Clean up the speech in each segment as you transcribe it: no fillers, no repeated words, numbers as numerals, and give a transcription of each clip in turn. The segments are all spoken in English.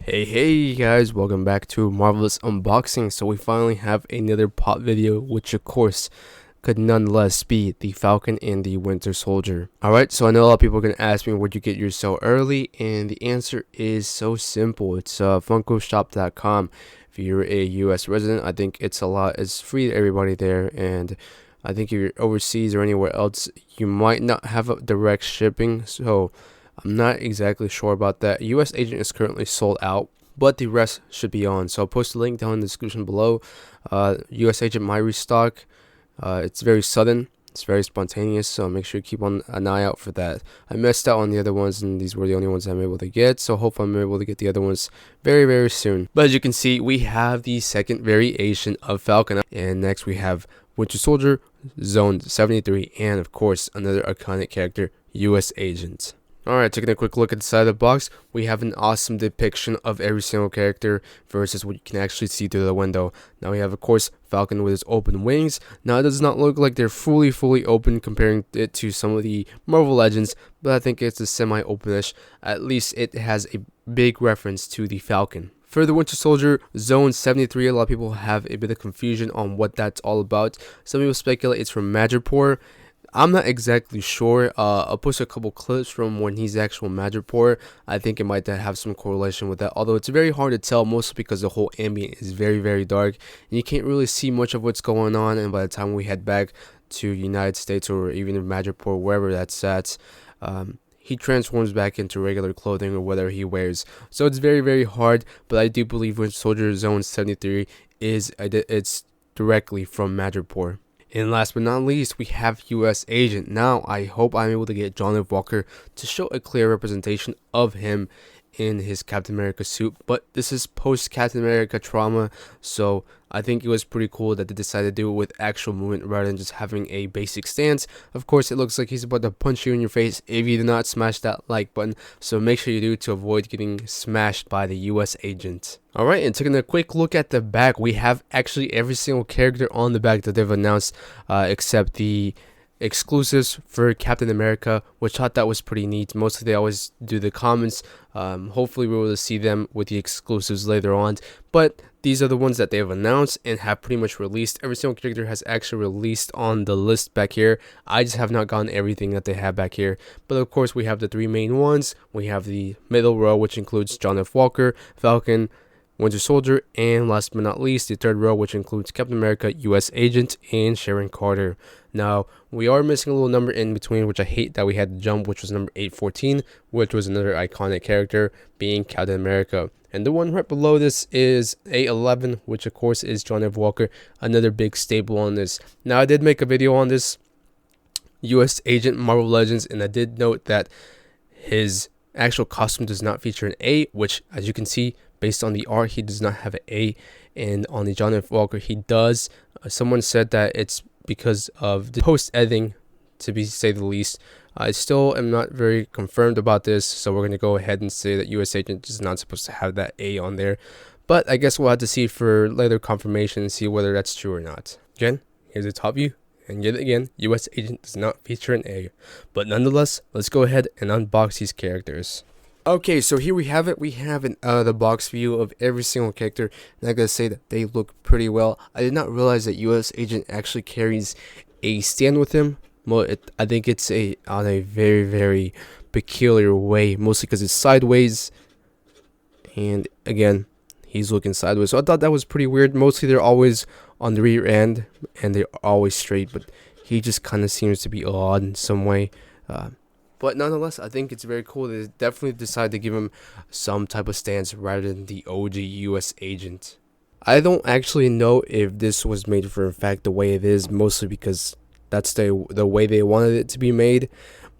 Hey guys, welcome back to Marvelous Unboxing. So we finally have another pop video, which of course could nonetheless be the Falcon and the Winter Soldier. Alright, so I know a lot of people are going to ask me where'd you get yours so early, and the answer is so simple. It's funkoshop.com. If you're a US resident, I think it's free to everybody there, and I think if you're overseas or anywhere else, you might not have a direct shipping, so I'm not exactly sure about that. US agent is currently sold out, but the rest should be on. So I'll post a link down in the description below. US agent might restock. It's very sudden. It's very spontaneous, so make sure you keep on an eye out for that. I missed out on the other ones, and these were the only ones I'm able to get, so hopefully I'm able to get the other ones very soon. But as you can see, we have the second variation of Falcon, and next we have Winter Soldier, Zone 73, and of course another iconic character, US agent. Alright, taking a quick look at the side of the box, we have an awesome depiction of every single character versus what you can actually see through the window. Now we have, of course, Falcon with his open wings. Now it does not look like they're fully open comparing it to some of the Marvel Legends, but I think it's a semi-openish. At least it has a big reference to the Falcon. For the Winter Soldier, Zone 73, a lot of people have a bit of confusion on what that's all about. Some people speculate it's from Madripoor. I'm not exactly sure. I'll post a couple clips from when he's actual Madripoor. I think it might have some correlation with that, although it's very hard to tell, mostly because the whole ambient is very dark and you can't really see much of what's going on. And by the time we head back to United States or even in Madripoor, wherever that's at, he transforms back into regular clothing or whatever he wears. So it's very hard, but I do believe Winter Soldier Zone 73 it's directly from Madripoor. And last but not least, we have US Agent. Now, I hope I'm able to get John F. Walker to show a clear representation of him in his Captain America suit. But this is post-Captain America trauma, so I think it was pretty cool that they decided to do it with actual movement rather than just having a basic stance. Of course, it looks like he's about to punch you in your face if you do not smash that like button, so make sure you do to avoid getting smashed by the US Agent. Alright, and taking a quick look at the back, we have actually every single character on the back that they've announced, except the exclusives for Captain America, which I thought that was pretty neat. Mostly they always do the comments. Hopefully we're able to see them with the exclusives later on, but these are the ones that they have announced and have pretty much released. Every single character has actually released on the list back here. I just have not gotten everything that they have back here, but of course we have the three main ones. We have the middle row, which includes John F. Walker, Falcon, Winter Soldier, and last but not least, the third row, which includes Captain America, US Agent, and Sharon Carter. Now, we are missing a little number in between, which I hate that we had to jump, which was number 814, which was another iconic character, being Captain America. And the one right below this is 811, which of course is John F. Walker, another big staple on this. Now, I did make a video on this US Agent Marvel Legends, and I did note that his actual costume does not feature an A, which, as you can see, based on the art, he does not have an A, and on the John F. Walker, he does. Someone said that it's because of the post-editing, to say the least. I still am not very confirmed about this, so we're going to go ahead and say that US Agent is not supposed to have that A on there. But I guess we'll have to see for later confirmation and see whether that's true or not. Again, here's the top view. And yet again, US Agent does not feature an A. But nonetheless, let's go ahead and unbox these characters. Okay, so here we have it. We have an the box view of every single character, and I gotta say that they look pretty well. I did not realize that US Agent actually carries a stand with him. Well, I think it's on a very peculiar way, mostly because it's sideways, and again, he's looking sideways. So I thought that was pretty weird. Mostly they're always on the rear end, and they're always straight, but he just kind of seems to be odd in some way. But nonetheless, I think it's very cool. They definitely decided to give him some type of stance rather than the OG US Agent. I don't actually know if this was made for in fact the way it is, mostly because that's the way they wanted it to be made.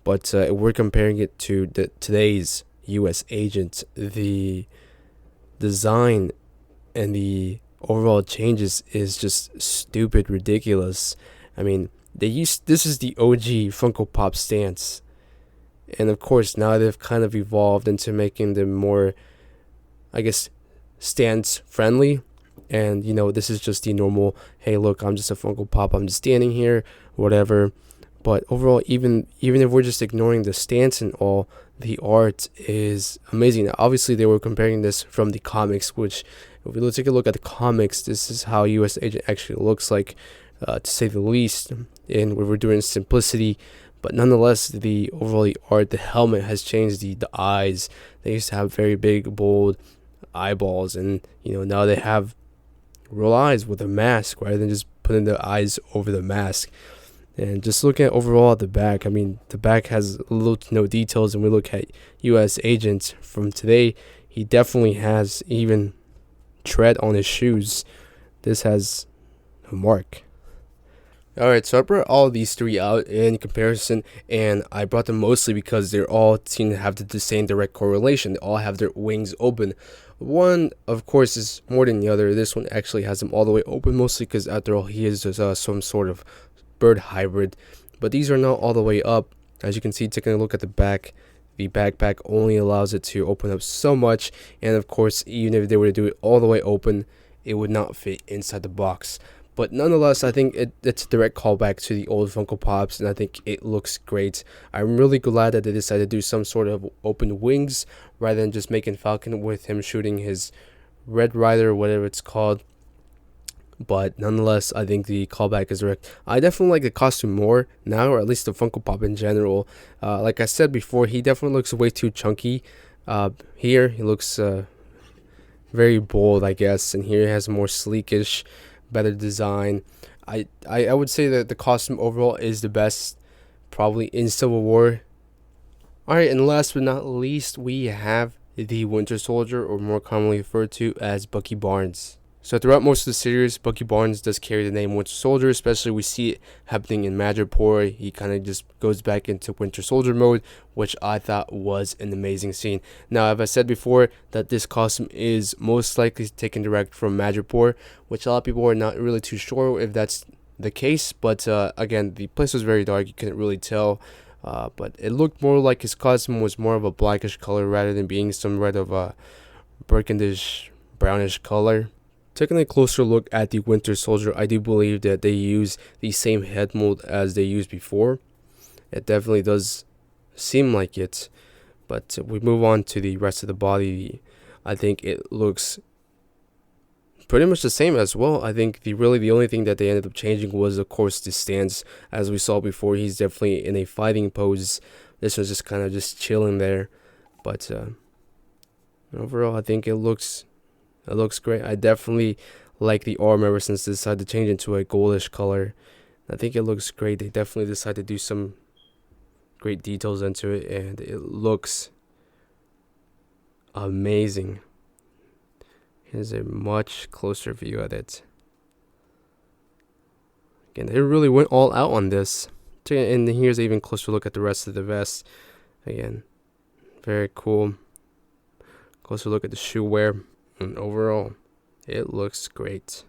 But if we're comparing it to today's US Agent, the design and the overall changes is just stupid ridiculous. I mean, this is the OG Funko Pop stance. And of course, now they've kind of evolved into making them more, I guess, stance friendly. And, this is just the normal, hey, look, I'm just a Funko Pop. I'm just standing here, whatever. But overall, even if we're just ignoring the stance and all, the art is amazing. Now, obviously, they were comparing this from the comics, which, if we take a look at the comics, this is how U.S. Agent actually looks like, to say the least. And we were doing simplicity, but nonetheless, the overall the art, the helmet has changed. The eyes, they used to have very big, bold eyeballs, and now they have real eyes with a mask rather than just putting the eyes over the mask. And just looking at overall at the back, I mean, the back has little to no details. And we look at U.S. Agent from today, he definitely has even tread on his shoes. This has a mark. Alright, so I brought all these three out in comparison, and I brought them mostly because they're all seem to have the same direct correlation. They all have their wings open. One, of course, is more than the other. This one actually has them all the way open, mostly because after all, he is some sort of bird hybrid. But these are not all the way up. As you can see, taking a look at the back, the backpack only allows it to open up so much, and of course, even if they were to do it all the way open, it would not fit inside the box. But nonetheless, I think it's a direct callback to the old Funko Pops, and I think it looks great. I'm really glad that they decided to do some sort of open wings rather than just making Falcon with him shooting his Red Rider or whatever it's called. But nonetheless, I think the callback is direct. I definitely like the costume more now, or at least the Funko Pop in general. Like I said before, he definitely looks way too chunky. Here, he looks very bold, I guess, and here he has more sleekish, better design. I would say that the costume overall is the best, probably in Civil War. Alright, and last but not least, we have the Winter Soldier, or more commonly referred to as Bucky Barnes. So throughout most of the series, Bucky Barnes does carry the name Winter Soldier, especially we see it happening in Madripoor. He kind of just goes back into Winter Soldier mode, which I thought was an amazing scene. Now, as I said before, that this costume is most likely taken direct from Madripoor, which a lot of people are not really too sure if that's the case. But again, the place was very dark, you couldn't really tell. But it looked more like his costume was more of a blackish color rather than being some red of a burgundish, brownish color. Taking a closer look at the Winter Soldier, I do believe that they use the same head mold as they used before. It definitely does seem like it. But we move on to the rest of the body. I think it looks pretty much the same as well. I think the only thing that they ended up changing was, of course, the stance. As we saw before, he's definitely in a fighting pose. This one's just kind of just chilling there. But overall, I think it looks great. I definitely like the arm ever since they decided to change it to a goldish color. I think it looks great. They definitely decided to do some great details into it, and it looks amazing. Here's a much closer view at it. Again, they really went all out on this. And here's an even closer look at the rest of the vest. Again, very cool. Closer look at the shoe wear. And overall, it looks great.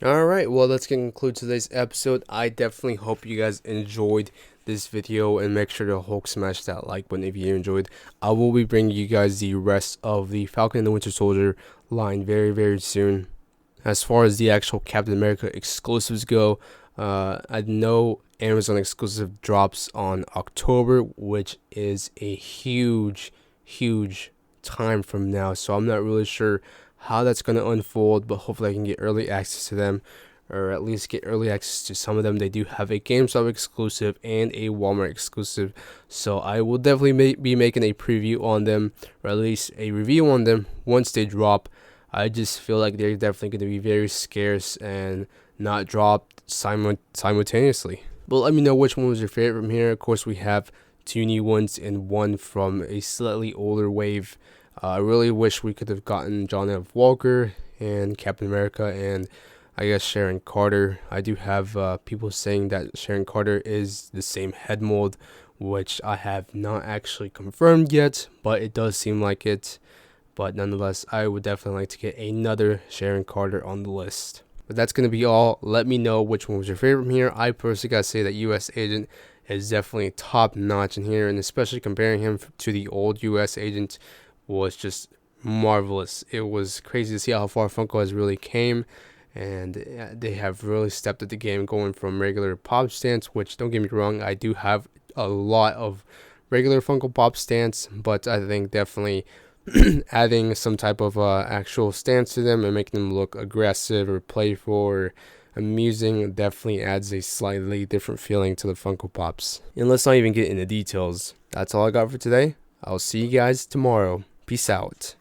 Alright, well, that's going to conclude today's episode. I definitely hope you guys enjoyed this video, and make sure to Hulk smash that like button if you enjoyed. I will be bringing you guys the rest of the Falcon and the Winter Soldier line very, very soon. As far as the actual Captain America exclusives go, I know Amazon exclusive drops on October, which is a huge time from now, so I'm not really sure how that's going to unfold, but hopefully I can get early access to them, or at least get early access to some of them. They do have a GameStop exclusive and a Walmart exclusive, so I will definitely be making a preview on them, or at least a review on them once they drop. I just feel like they're definitely going to be very scarce and not dropped simultaneously. But let me know which one was your favorite from here. Of course, we have two new ones and one from a slightly older wave. I really wish we could have gotten John F. Walker and Captain America and I guess Sharon Carter. I do have people saying that Sharon Carter is the same head mold, which I have not actually confirmed yet, but it does seem like it. But nonetheless, I would definitely like to get another Sharon Carter on the list. But that's going to be all. Let me know which one was your favorite from here. I personally got to say that U.S. Agent is definitely top notch in here, and especially comparing him to the old U.S. Agent was just marvelous. It was crazy to see how far Funko has really came, and they have really stepped up the game, going from regular pop stance, which, don't get me wrong, I do have a lot of regular Funko Pop stance, but I think definitely adding some type of actual stance to them and making them look aggressive or playful or amusing definitely adds a slightly different feeling to the Funko Pops. And let's not even get into details. That's all I got for today. I'll see you guys tomorrow. Peace out.